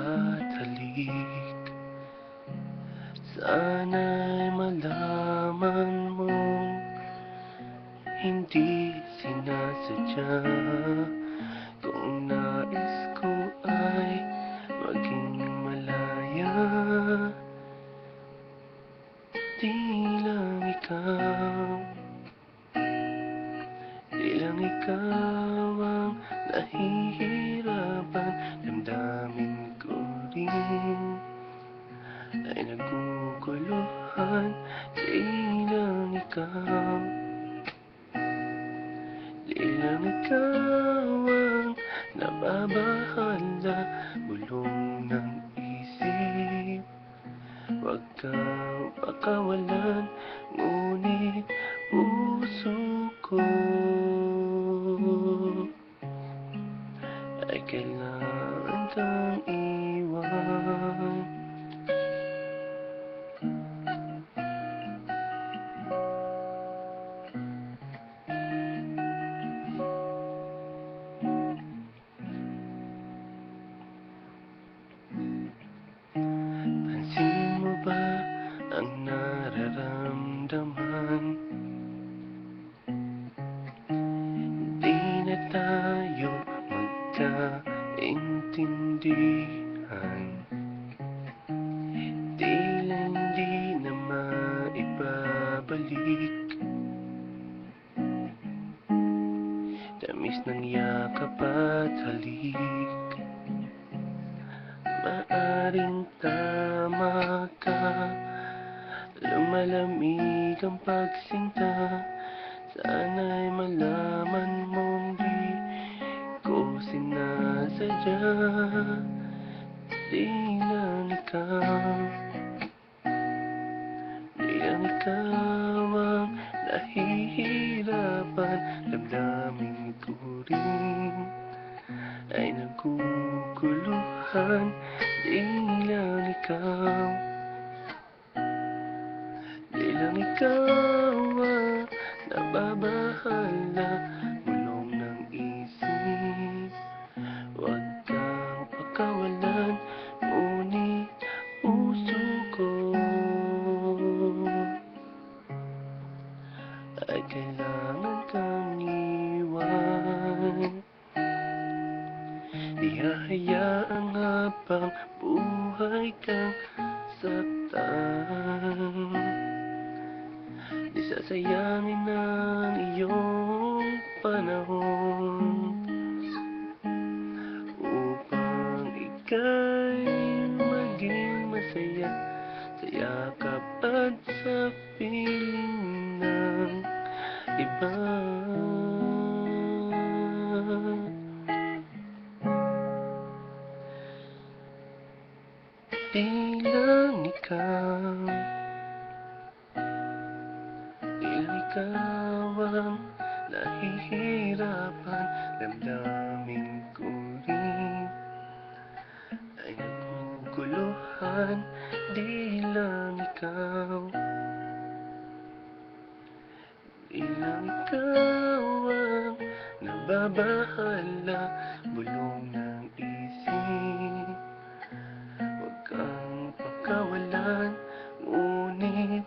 at halik. Sana'y malaman mong hindi sinasadya. Kung nais ko ay maging malaya, di lang ikaw, di lang ikaw ang nahihirapan. Damdamin ko rin ay naguguluhan. Di lang ikaw, di lang ikaw ang nababahala. Bulong ng isip, huwag kang pakawalan. Ngunit puso ko ay kailangan kang iwan. Pansin mo ba ang nararamdaman? Di na tayo magkaintindihan. Tila hindi na maibabalik tamis ng yakap at halik. Maaring tama ka, lumalamig ang pagsinta. Sana'y malaman mong di ko sinasadya. Di lang ikaw, di lang ikaw ang nahihirapan. Damdamin ko rin ay naguguluhan. Di lang ikaw, di lang ikaw ang nababahala. Bulong ng isip, huwag kang pakawalan. Ngunit puso ko ay kailangan kang iwan. Di hahayaang habang buhay kang saktan. Di sasayangin ang iyong panahon upang ika'y maging masaya sa yakap at sa piling ng iba. Di lang ikaw, di lang ikaw ang nahihirapan. Damdamin ko rin ay naguguluhan. Di lang ikaw, di lang ikaw ang nababahala. Bulong ng isip, huwag kang pakawalan. Ngunit